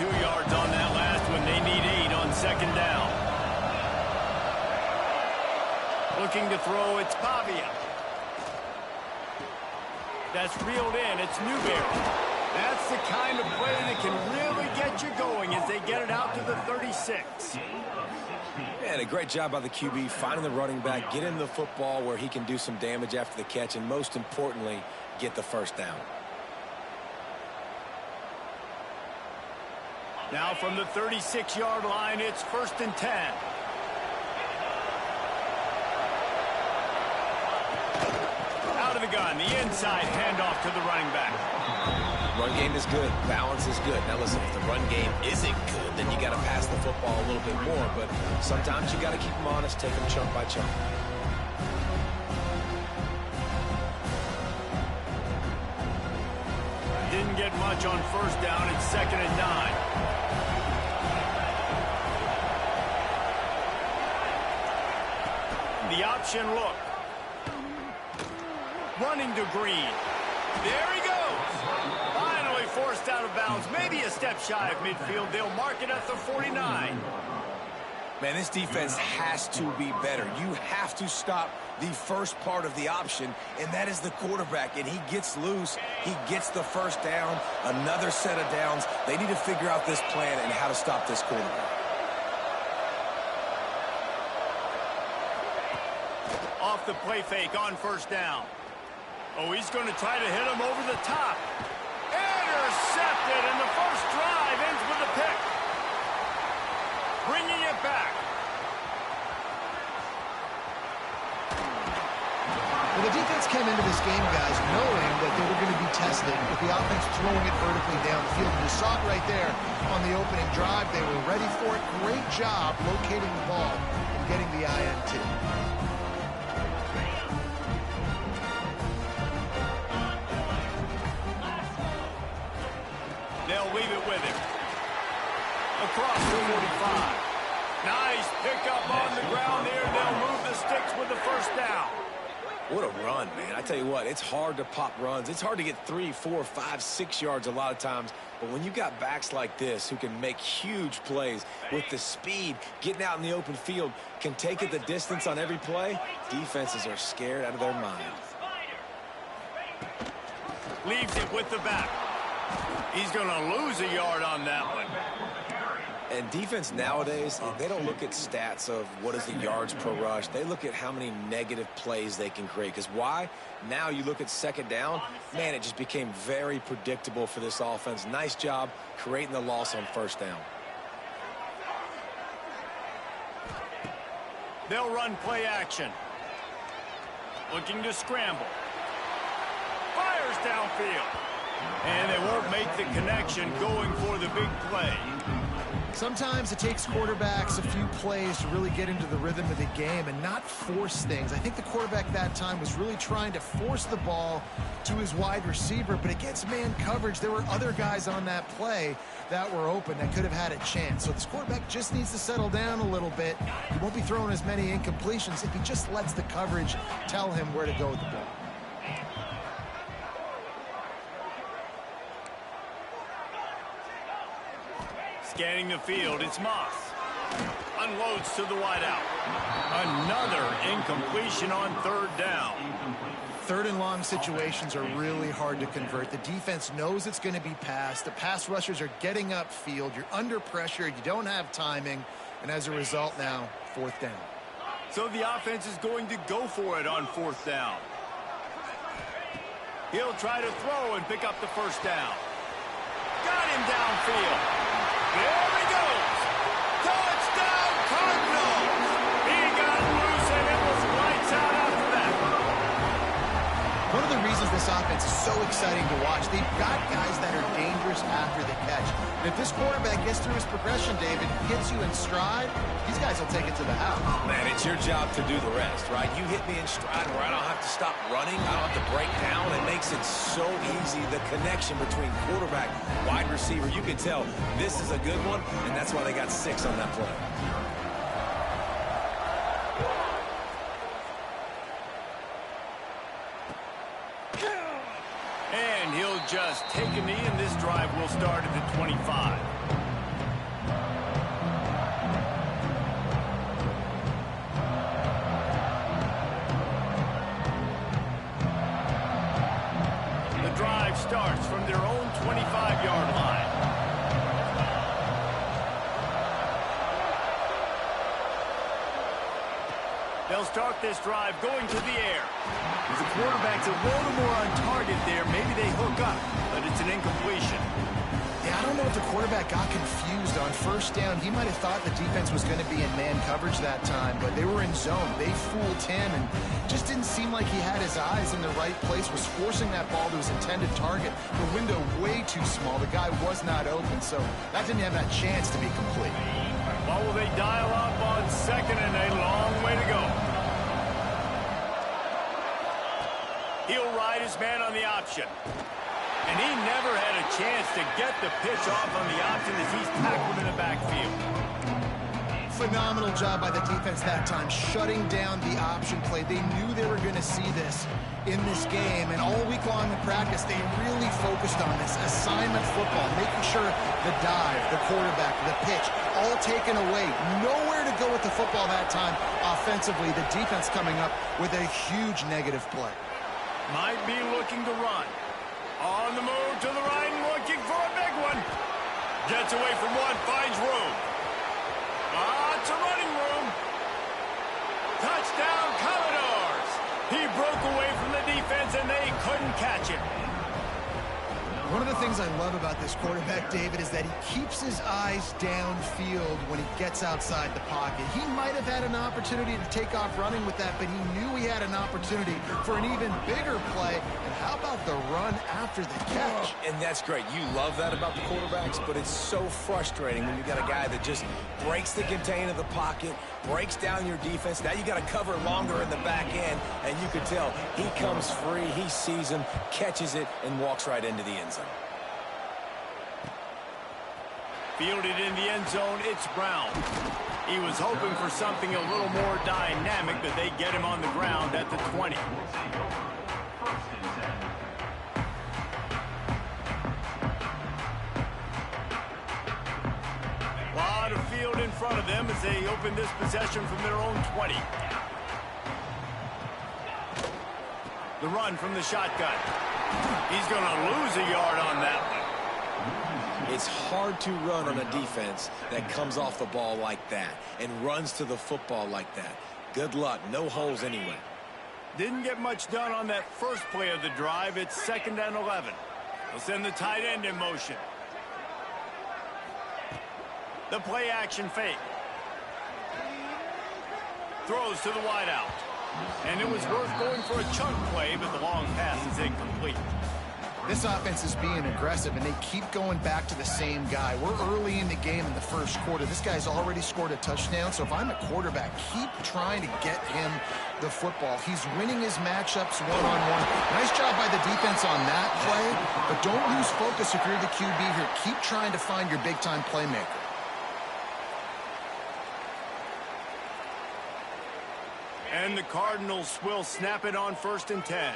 2 yards on that last one. They need 8 on second down. Looking to throw, it's Pavia. That's reeled in, it's Newberry. That's the kind of play that can really get you going as they get it out to the 36. And a great job by the QB finding the running back, get him the football where he can do some damage after the catch, and most importantly, get the first down. Now from the 36-yard line, it's 1st and 10. Out of the gun, the inside handoff to the running back. Run game is good. Balance is good. Now listen, if the run game isn't good, then you got to pass the football a little bit more. But sometimes you got to keep them honest, take them chunk by chunk. Didn't get much on first down. It's 2nd and 9. The option look. Running to Green. There he goes. Finally forced out of bounds. Maybe a step shy of midfield. They'll mark it at the 49. Man, this defense has to be better. You have to stop the first part of the option, and that is the quarterback. And he gets loose. He gets the first down. Another set of downs. They need to figure out this plan and how to stop this quarterback. Off the play fake on first down. Oh, he's going to try to hit him over the top. Intercepted, and the first drive ends with a pick. Bringing it back. Well, the defense came into this game, guys, knowing that they were going to be tested with the offense throwing it vertically downfield. You saw it right there on the opening drive. They were ready for it. Great job locating the ball and getting the INT. They'll leave it with him. Across the 45. Nice pickup on the ground there. They'll move the sticks with the first down. What a run, man. I tell you what, it's hard to pop runs. It's hard to get 3, 4, 5, 6 yards a lot of times. But when you got backs like this who can make huge plays with the speed, getting out in the open field, can take it the distance on every play, defenses are scared out of their mind. Leaves it with the back. He's going to lose a yard on that one. And defense nowadays, they don't look at stats of what is the yards per rush. They look at how many negative plays they can create. Because why? Now you look at second down, man, it just became very predictable for this offense. Nice job creating the loss on first down. They'll run play action. Looking to scramble. Fires downfield. And they won't make the connection going for the big play. Sometimes it takes quarterbacks a few plays to really get into the rhythm of the game and not force things. I think the quarterback that time was really trying to force the ball to his wide receiver, but against man coverage, there were other guys on that play that were open that could have had a chance. So this quarterback just needs to settle down a little bit. He won't be throwing as many incompletions if he just lets the coverage tell him where to go with the ball. Scanning the field, it's Moss. Unloads to the wideout. Another incompletion on third down. Third and long situations are really hard to convert. The defense knows it's going to be passed. The pass rushers are getting upfield. You're under pressure. You don't have timing. And as a result now, fourth down. So the offense is going to go for it on fourth down. He'll try to throw and pick up the first down. Got him downfield. There he goes. Touchdown, Cardinals. He got loose, and it was lights out after that. One of the reasons this offense is so exciting to watch, they've got guys that are dangerous after the catch. And if this quarterback gets through his progression, David, hits you in stride, these guys will take it to the house. Man, it's your job to do the rest, right? You hit me in stride where I don't have to stop running. I don't have to break down. It makes it so easy, the connection between quarterback, wide receiver. You can tell this is a good one, and that's why they got 6 on that play. And he'll just take a knee, and this drive will start at the 25. They'll start this drive going to the air. The quarterback's a little more on target there. Maybe they hook up, but it's an incompletion. Yeah, I don't know if the quarterback got confused on first down. He might have thought the defense was going to be in man coverage that time, but they were in zone. They fooled him and just didn't seem like he had his eyes in the right place, was forcing that ball to his intended target. The window way too small. The guy was not open, so that didn't have that chance to be complete. Well, will they dial up on second and a long way to go? He'll ride his man on the option. And he never had a chance to get the pitch off on the option as he's tackled in the backfield. Phenomenal job by the defense that time, shutting down the option play. They knew they were going to see this in this game, and all week long in practice, they really focused on this assignment football, making sure the dive, the quarterback, the pitch, all taken away. Nowhere to go with the football that time offensively. The defense coming up with a huge negative play. Might be looking to run. On the move to the right and looking for a big one. Gets away from one, finds room. Lots of running room. Touchdown, Commodores. He broke away from the defense and they couldn't catch him. One of the things I love about this quarterback, David, is that he keeps his eyes downfield when he gets outside the pocket. He might have had an opportunity to take off running with that, but he knew he had an opportunity for an even bigger play. And how about the run after the catch? And that's great. You love that about the quarterbacks, but it's so frustrating when you got a guy that just breaks the contain of the pocket, breaks down your defense. Now you got to cover longer in the back end, and you can tell he comes free, he sees him, catches it, and walks right into the end zone. Fielded in the end zone, it's Brown. He was hoping for something a little more dynamic, but they get him on the ground at the 20. A lot of field in front of them as they open this possession from their own 20. The run from the shotgun. He's going to lose a yard on that one. It's hard to run on a defense that comes off the ball like that and runs to the football like that. Good luck. No holes anyway. Didn't get much done on that first play of the drive. It's 2nd and 11. They'll send the tight end in motion. The play action fake. Throws to the wideout. And it was worth going for a chunk play, but the long pass is incomplete. This offense is being aggressive, and they keep going back to the same guy. We're early in the game in the first quarter. This guy's already scored a touchdown, so if I'm a quarterback, keep trying to get him the football. He's winning his matchups one-on-one. Nice job by the defense on that play, but don't lose focus if you're the QB here. Keep trying to find your big-time playmaker. And the Cardinals will snap it on 1st and 10.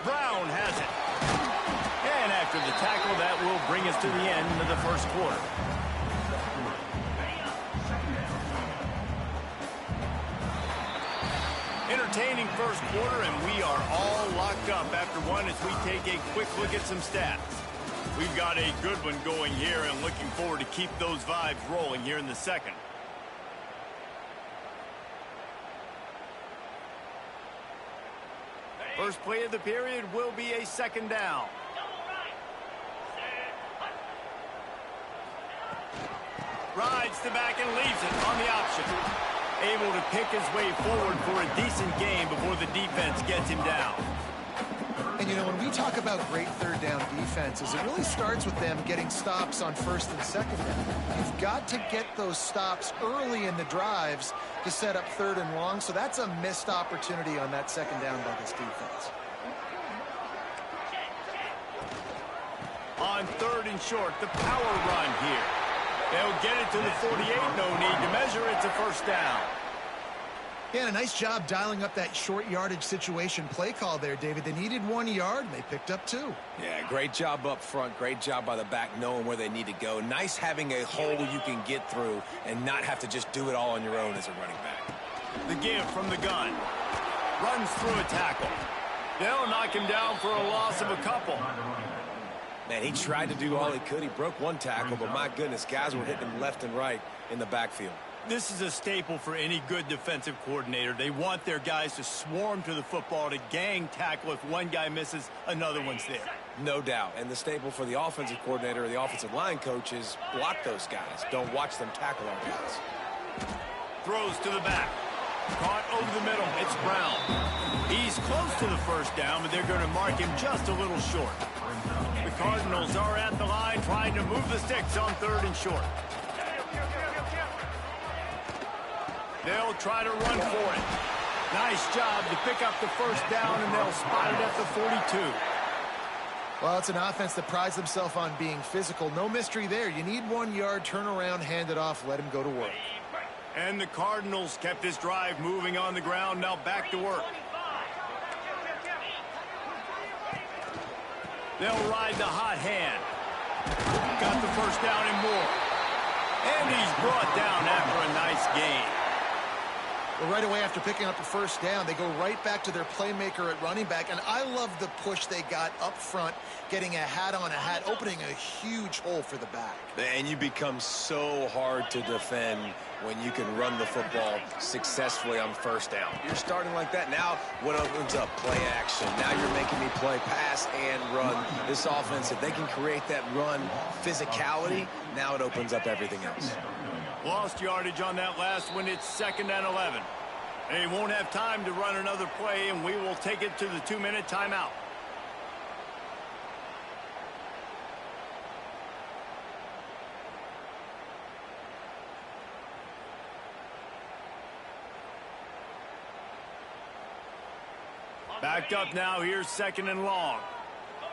Brown has it. And after the tackle, that will bring us to the end of the first quarter. Entertaining first quarter, and we are all locked up after one as we take a quick look at some stats. We've got a good one going here and looking forward to keep those vibes rolling here in the second. First play of the period will be a 2nd down. Rides the back and leaves it on the option. Able to pick his way forward for a decent game before the defense gets him down. And, you know, when we talk about great third down defenses, it really starts with them getting stops on 1st and 2nd down. You've got to get those stops early in the drives to set up 3rd and long, so that's a missed opportunity on that 2nd down by this defense. On 3rd and short, the power run here. They'll get it to the 48, no need to measure. It's a 1st down. Yeah, and a nice job dialing up that short yardage situation play call there, David. They needed 1 yard, and they picked up 2. Yeah, great job up front. Great job by the back knowing where they need to go. Nice having a hole you can get through and not have to just do it all on your own as a running back. The give from the gun. Runs through a tackle. They'll knock him down for a loss of a couple. Man, he tried to do all he could. He broke one tackle, but my goodness, guys were hitting him left and right in the backfield. This is a staple for any good defensive coordinator. They want their guys to swarm to the football, to gang tackle. If one guy misses, another one's there. No doubt. And the staple for the offensive coordinator or the offensive line coach is block those guys. Don't watch them tackle our guys. Throws to the back. Caught over the middle. It's Brown. He's close to the first down, but they're going to mark him just a little short. The Cardinals are at the line trying to move the sticks on 3rd and short. They'll try to run for it. Nice job to pick up the first down, and they'll spot it at the 42. Well, it's an offense that prides themselves on being physical. No mystery there. You need 1 yard, turn around, hand it off, let him go to work. And the Cardinals kept this drive moving on the ground. Now back to work. They'll ride the hot hand. Got the first down and more. And he's brought down after a nice gain. Well, right away after picking up the first down, they go right back to their playmaker at running back. And I love the push they got up front, getting a hat on a hat, opening a huge hole for the back. And you become so hard to defend when you can run the football successfully on first down. You're starting like that. Now what opens up? Play action. Now you're making me play pass and run. This offense, if they can create that run physicality, now it opens up everything else. Lost yardage on that last one. It's 2nd and 11. They won't have time to run another play, and we will take it to the 2-minute timeout. Backed up now. Here's 2nd and long.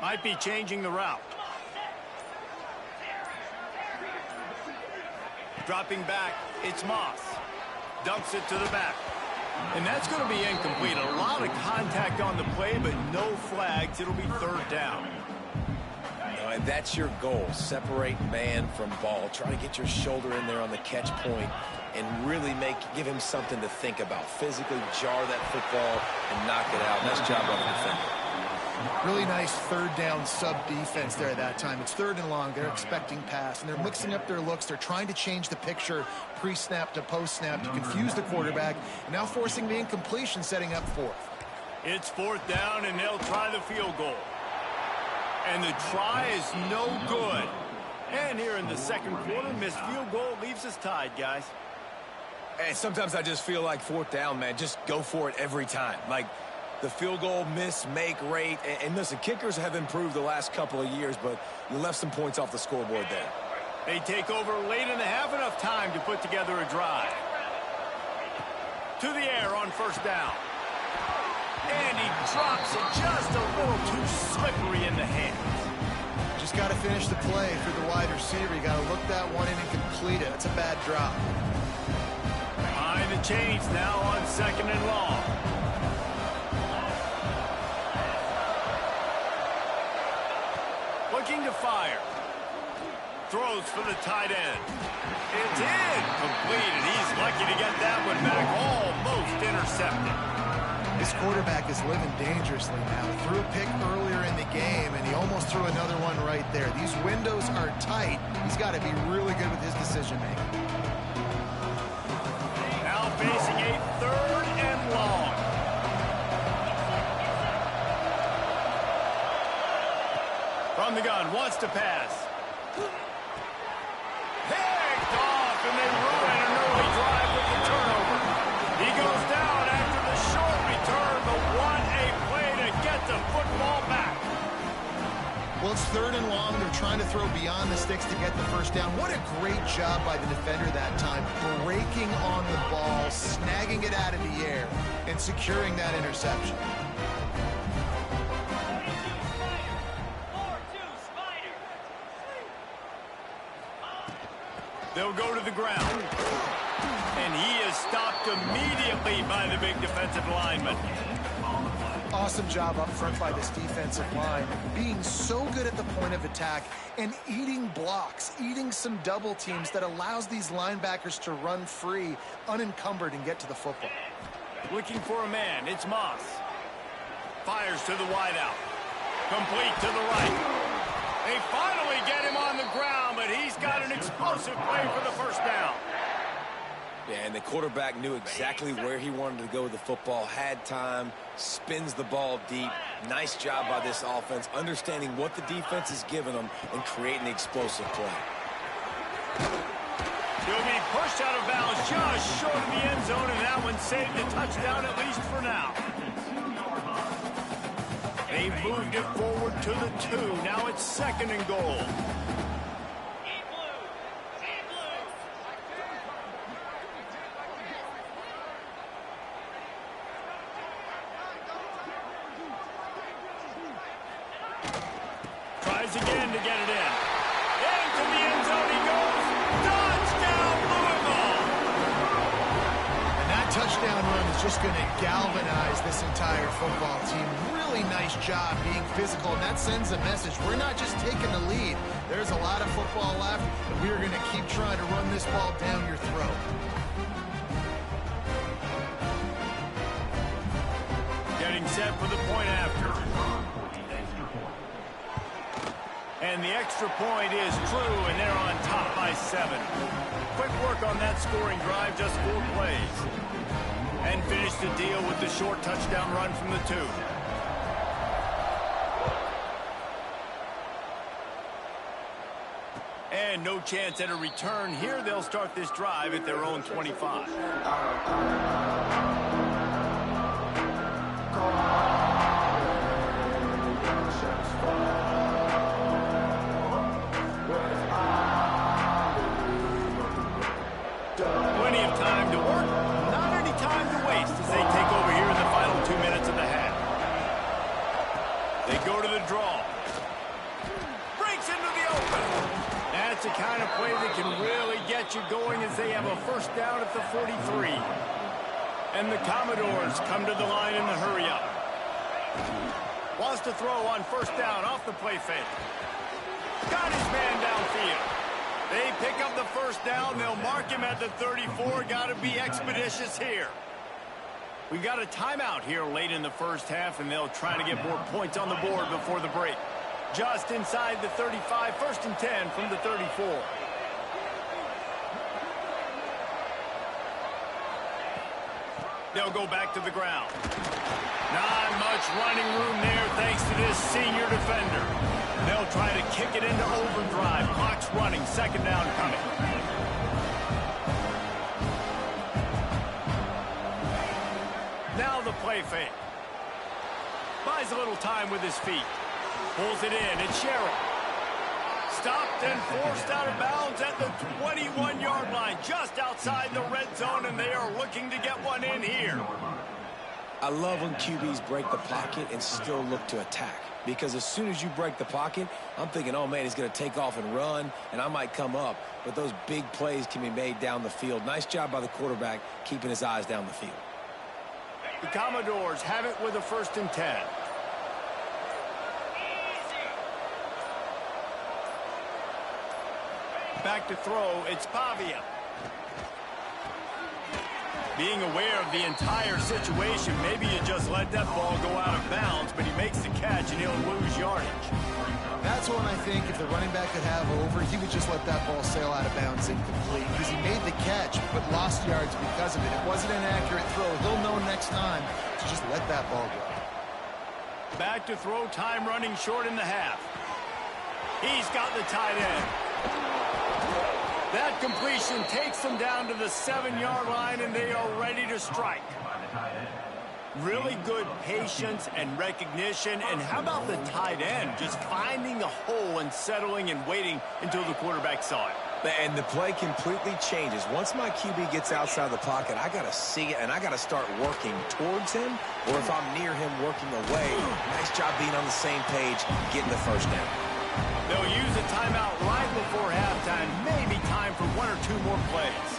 Might be changing the route. Dropping back, it's Moss. Dumps it to the back. And that's going to be incomplete. A lot of contact on the play, but no flags. It'll be 3rd down. And that's your goal. Separate man from ball. Try to get your shoulder in there on the catch point and really give him something to think about. Physically jar that football and knock it out. Nice job by the defender. Really nice 3rd down sub-defense there at that time. It's 3rd and long. They're expecting pass, and they're mixing up their looks. They're trying to change the picture pre-snap to post-snap to confuse the quarterback, and now forcing the incompletion, setting up 4th. It's 4th down, and they'll try the field goal. And the try is no good. And here in the 2nd quarter, missed field goal leaves us tied, guys. And sometimes I just feel like 4th down, man, just go for it every time. Like, the field goal miss-make rate. And listen, kickers have improved the last couple of years, but you left some points off the scoreboard there. They take over late and have enough time to put together a drive. To the air on 1st down. And he drops it just a little too slippery in the hands. Just got to finish the play through the wide receiver. You got to look that one in and complete it. It's a bad drop. Behind the chains now on 2nd and long. Looking to fire. Throws for the tight end. It's incomplete, and he's lucky to get that one back, almost intercepted. This quarterback is living dangerously now. Threw a pick earlier in the game, and he almost threw another one right there. These windows are tight. He's got to be really good with his decision-making. Now facing a 3rd and long. From the gun, wants to pass. Picked off, and they ruin an early drive with the turnover. He goes down after the short return, but what a play to get the football back. Well, it's 3rd and long. They're trying to throw beyond the sticks to get the first down. What a great job by the defender that time, breaking on the ball, snagging it out of the air, and securing that interception. They'll go to the ground. And he is stopped immediately by the big defensive lineman. Awesome job up front by this defensive line, being so good at the point of attack and eating blocks, eating some double teams that allows these linebackers to run free, unencumbered, and get to the football. Looking for a man, it's Moss. Fires to the wideout. Complete to the right. They finally get him on the ground, but he's got an explosive play for the first down. Yeah, and the quarterback knew exactly where he wanted to go with the football, had time, spins the ball deep. Nice job by this offense, understanding what the defense is giving them and creating the explosive play. He'll be pushed out of bounds just short of the end zone, and that one saved a touchdown, at least for now. They've moved it forward to the 2. Now it's 2nd and goal. Tries again to get it in. Into the end zone he goes. Touchdown, Louisville! And that touchdown run is just going to galvanize this entire football team. Really nice job being physical, and that sends a message. We're not just taking the lead. There's a lot of football left, and we are going to keep trying to run this ball down your throat. Getting set for the point after. And the extra point is true, and they're on top by 7. Quick work on that scoring drive, just 4 plays. And finish the deal with the short touchdown run from the 2. And no chance at a return here. They'll start this drive at their own 25. Plenty of time to work, not any time to waste as they take over here in the final 2 minutes of the half. They go to the draw. Breaks into the open. That's the kind of play that can really get you going as they have a first down at the 43. And the Commodores come to the line in the hurry up. Wants to throw on first down off the play fake. Got his man downfield. They pick up the first down. They'll mark him at the 34. Got to be expeditious here. We got a timeout here late in the first half, and they'll try to get more points on the board before the break. Just inside the 35, 1st and 10 from the 34. They'll go back to the ground. Not much running room there thanks to this senior defender. They'll try to kick it into overdrive. Clock's running. 2nd down coming. Now the play fake. Buys a little time with his feet. Pulls it in. It's Sherrill. Stopped and forced out of bounds at the 21-yard line. Just outside the red zone, and they are looking to get one in here. I love when QBs break the pocket and still look to attack. Because as soon as you break the pocket, I'm thinking, oh, man, he's going to take off and run, and I might come up. But those big plays can be made down the field. Nice job by the quarterback keeping his eyes down the field. The Commodores have it with a 1st and 10. Back to throw, it's Pavia. Being aware of the entire situation, maybe you just let that ball go out of bounds, but he makes the catch and he'll lose yardage. That's one I think if the running back could have over, he would just let that ball sail out of bounds incomplete because he made the catch but lost yards because of it. It wasn't an accurate throw. He'll know next time to just let that ball go. Back to throw, time running short in the half. He's got the tight end. That completion takes them down to the 7-yard line, and they are ready to strike. Really good patience and recognition. And how about the tight end just finding the hole and settling and waiting until the quarterback saw it? And the play completely changes. Once my QB gets outside the pocket, I got to see it, and I got to start working towards him, or if I'm near him, working away. Nice job being on the same page, getting the first down. They'll use a timeout right before halftime. Maybe time for 1 or 2 more plays.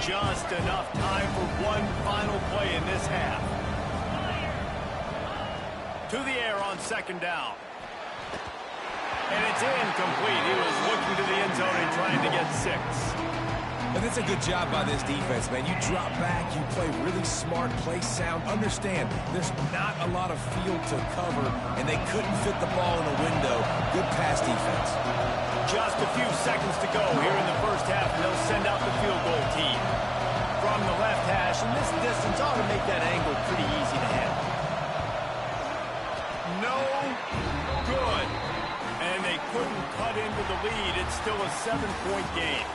Just enough time for one final play in this half. To the air on 2nd down. And it's incomplete. He was looking to the end zone and trying to get 6. And And it's a good job by this defense, man. You drop back, you play really smart, play sound. Understand, there's not a lot of field to cover, and they couldn't fit the ball in a window. Good pass defense. Just a few seconds to go here in the first half, and they'll send out the field goal team. From the left hash, and this distance ought to make that angle pretty easy to handle. No good. And they couldn't cut into the lead. It's still a 7-point game.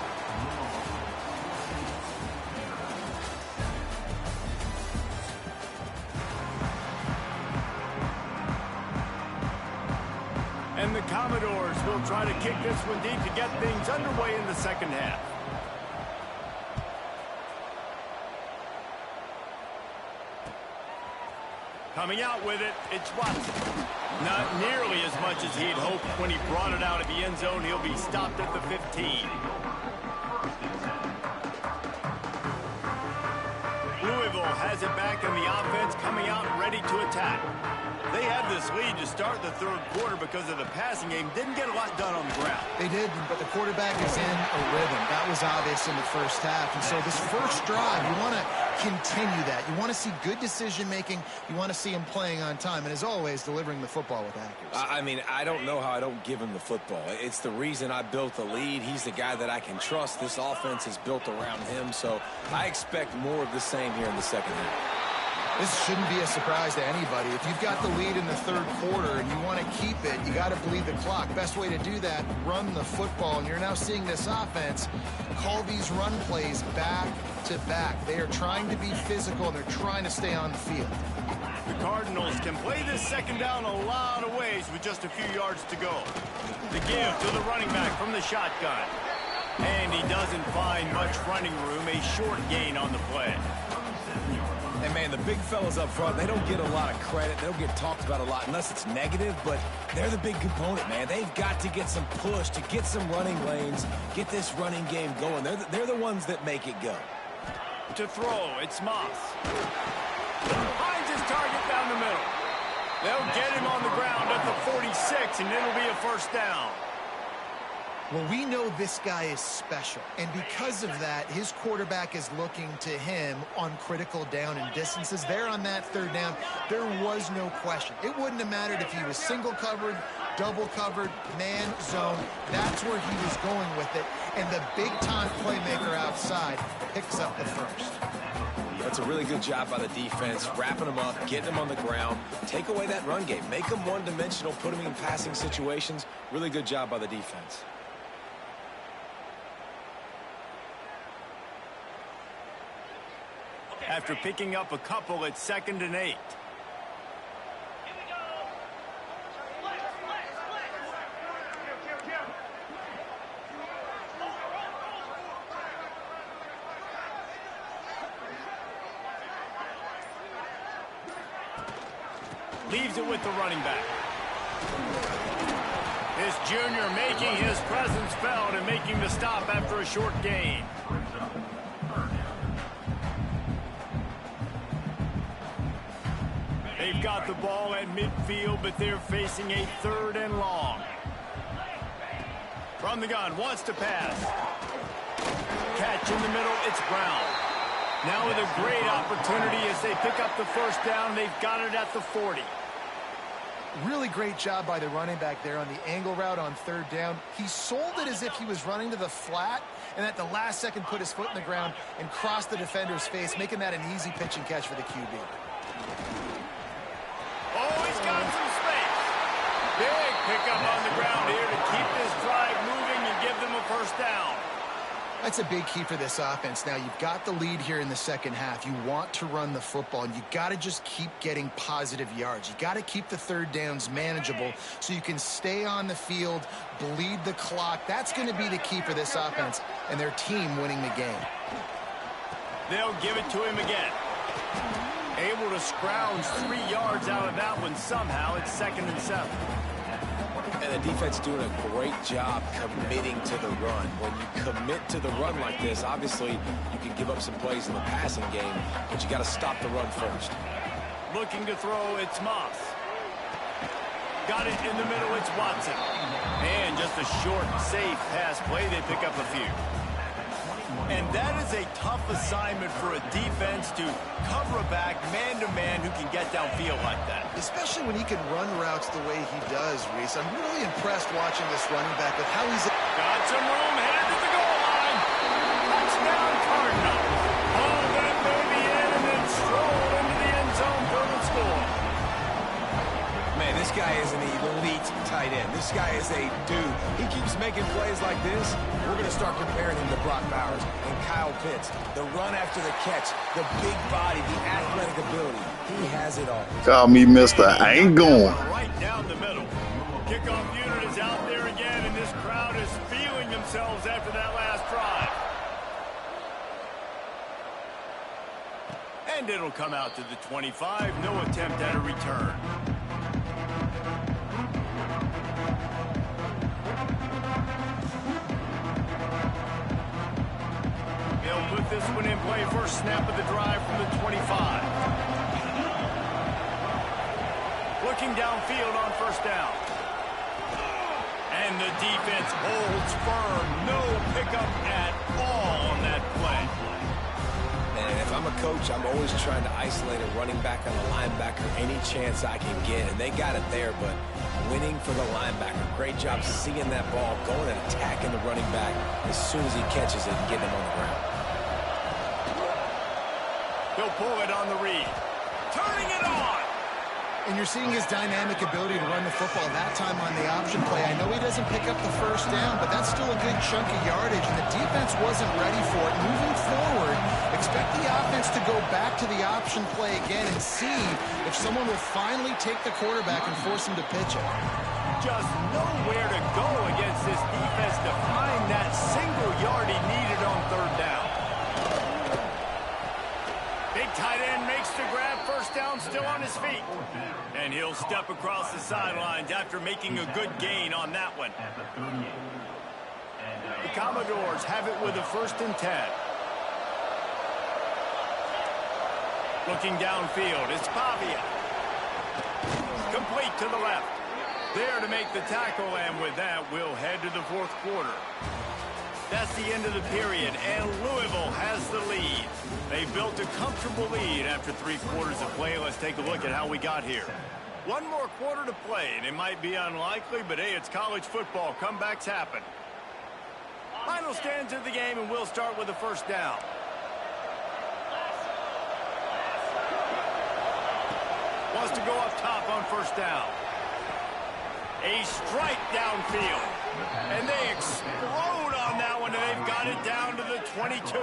And the Commodores will try to kick this one deep to get things underway in the second half. Coming out with it, it's Watson. Not nearly as much as he'd hoped when he brought it out of the end zone. He'll be stopped at the 15. Louisville has it back in the offense, coming out ready to attack. They had this lead to start the third quarter because of the passing game. Didn't get a lot done on the ground. They did, but the quarterback is in a rhythm. That was obvious in the first half. And so this first drive, you want to continue that. You want to see good decision-making. You want to see him playing on time. And as always, delivering the football with accuracy. I mean, I don't know how I don't give him the football. It's the reason I built the lead. He's the guy that I can trust. This offense is built around him. So I expect more of the same here in the second half. This shouldn't be a surprise to anybody. If you've got the lead in the third quarter and you want to keep it, you got to bleed the clock. Best way to do that, run the football. And you're now seeing this offense call these run plays back to back. They are trying to be physical, and they're trying to stay on the field. The Cardinals can play this second down a lot of ways with just a few yards to go. The give to the running back from the shotgun. And he doesn't find much running room, a short gain on the play. And, man, the big fellas up front, they don't get a lot of credit. They don't get talked about a lot unless it's negative, but they're the big component, man. They've got to get some push, to get some running lanes, get this running game going. They're the ones that make it go. To throw, it's Moss. Finds his target down the middle. They'll get him on the ground at the 46, and it'll be a first down. Well, we know this guy is special, and because of that, his quarterback is looking to him on critical down and distances. There on that third down, there was no question. It wouldn't have mattered if he was single covered, double covered, man zone. That's where he was going with it, and the big-time playmaker outside picks up the first. That's a really good job by the defense, wrapping them up, getting them on the ground, take away that run game, make them one-dimensional, put them in passing situations. Really good job by the defense. After picking up a couple, it's 2nd and 8. Leaves it with the running back. This junior making his presence felt and making the stop after a short gain. They've got the ball at midfield, but they're facing a 3rd and long. From the gun, wants to pass. Catch in the middle, it's Brown. Now with a great opportunity as they pick up the first down, they've got it at the 40. Really great job by the running back there on the angle route on 3rd down. He sold it as if he was running to the flat, and at the last second put his foot in the ground and crossed the defender's face, making that an easy pitch and catch for the QB. Oh, he's got some space. Big pickup on the ground here to keep this drive moving and give them a first down. That's a big key for this offense. Now, you've got the lead here in the second half. You want to run the football, and you got to just keep getting positive yards. You got to keep the 3rd downs manageable so you can stay on the field, bleed the clock. That's going to be the key for this offense and their team winning the game. They'll give it to him again. Able to scrounge 3 yards out of that one somehow. It's 2nd and 7. And the defense doing a great job committing to the run. When you commit to the run like this, obviously you can give up some plays in the passing game, but you got to stop the run first. Looking to throw, it's Moss. Got it in the middle, it's Watson. And just a short, safe pass play, they pick up a few. And that is a tough assignment for a defense to cover a back man-to-man who can get downfield like that. Especially when he can run routes the way he does, Reese. I'm really impressed watching this running back with how he's... Got some room, headed to the goal line. Touchdown, Cardinals. Oh, that may be in, and then stroll into the end zone for the score. Man, this guy is an elite tight end. This guy is a dude. He keeps making plays like this. We're going to start comparing him to Brock Bowers and Kyle Pitts. The run after the catch, the big body, the athletic ability. He has it all. Call me Mr. I ain't going. Right down the middle. Kickoff unit is out there again, and this crowd is feeling themselves after that last drive. And it'll come out to the 25. No attempt at a return. They'll put this one in play. First snap of the drive from the 25. Looking downfield on first down. And the defense holds firm. No pickup at all on that play. And if I'm a coach, I'm always trying to isolate a running back on a linebacker any chance I can get. And they got it there, but winning for the linebacker. Great job seeing that ball, going and attacking the running back as soon as he catches it and getting him on the ground. He'll pull it on the read. Turning it on. And you're seeing his dynamic ability to run the football that time on the option play. I know he doesn't pick up the first down, but that's still a good chunk of yardage, and the defense wasn't ready for it. Moving forward, expect the offense to go back to the option play again and see if someone will finally take the quarterback and force him to pitch it. Just nowhere to go against this defense to find that single yard he needed on third down. Big tight end makes the grab, first down, still on his feet. And he'll step across the sidelines after making a good gain on that one. The Commodores have it with a 1st and 10. Looking downfield, it's Pavia. Complete to the left. There to make the tackle, and with that, we'll head to the 4th quarter. That's the end of the period, and Louisville has the lead. They built a comfortable lead after 3 quarters of play. Let's take a look at how we got here. One more quarter to play, and it might be unlikely, but hey, it's college football. Comebacks happen. Final stands of the game, and we'll start with the first down. Wants to go up top on first down. A strike downfield. And they explode on that one, and they've got it down to the 22.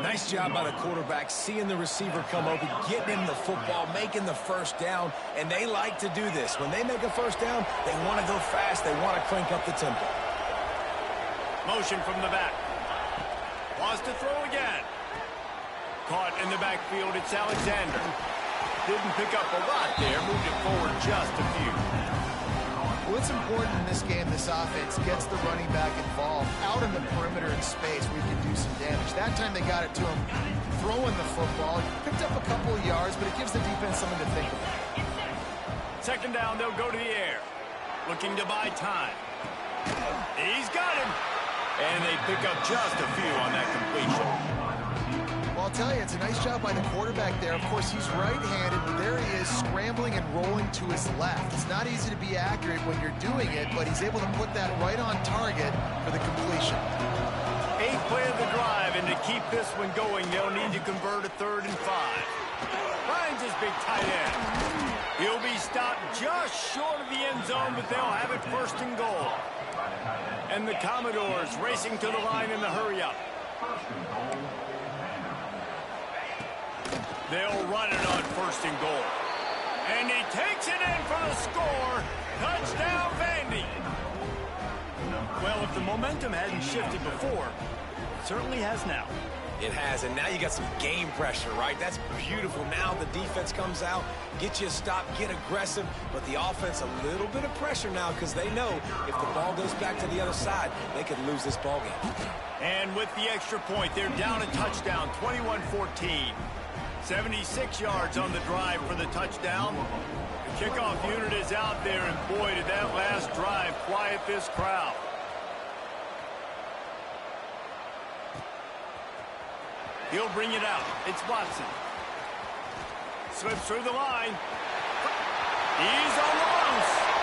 Nice job by the quarterback, seeing the receiver come open, getting him the football, making the first down, and they like to do this. When they make a first down, they want to go fast. They want to crank up the tempo. Motion from the back. Wants to throw again. Caught in the backfield, it's Alexander. Didn't pick up a lot there, moved it forward just a few. What's important in this game, this offense gets the running back involved out in the perimeter in space where you can do some damage. That time they got it to him throwing the football. Picked up a couple of yards, but it gives the defense something to think about. 2nd down, they'll go to the air. Looking to buy time. He's got him. And they pick up just a few on that completion. Well, I'll tell you, it's a nice job by the quarterback there. Of course, he's right-handed, but there he is scrambling and rolling to his left. It's not easy to be accurate when you're doing it, but he's able to put that right on target for the completion. 8th play of the drive, and to keep this one going, they'll need to convert a 3rd and 5. Finds his big tight end. He'll be stopped just short of the end zone, but they'll have it 1st and goal. And the Commodores racing to the line in the hurry-up. They'll run it on 1st and goal. And he takes it in for the score. Touchdown, Vandy. Well, if the momentum hadn't shifted before, it certainly has now. It has, and now you got some game pressure, right? That's beautiful. Now the defense comes out, get you a stop, get aggressive, but the offense a little bit of pressure now because they know if the ball goes back to the other side, they could lose this ball game. And with the extra point, they're down a touchdown, 21-14. 76 yards on the drive for the touchdown. The kickoff unit is out there, and boy, did that last drive quiet this crowd. He'll bring it out. It's Watson. Slips through the line. He's on the loose.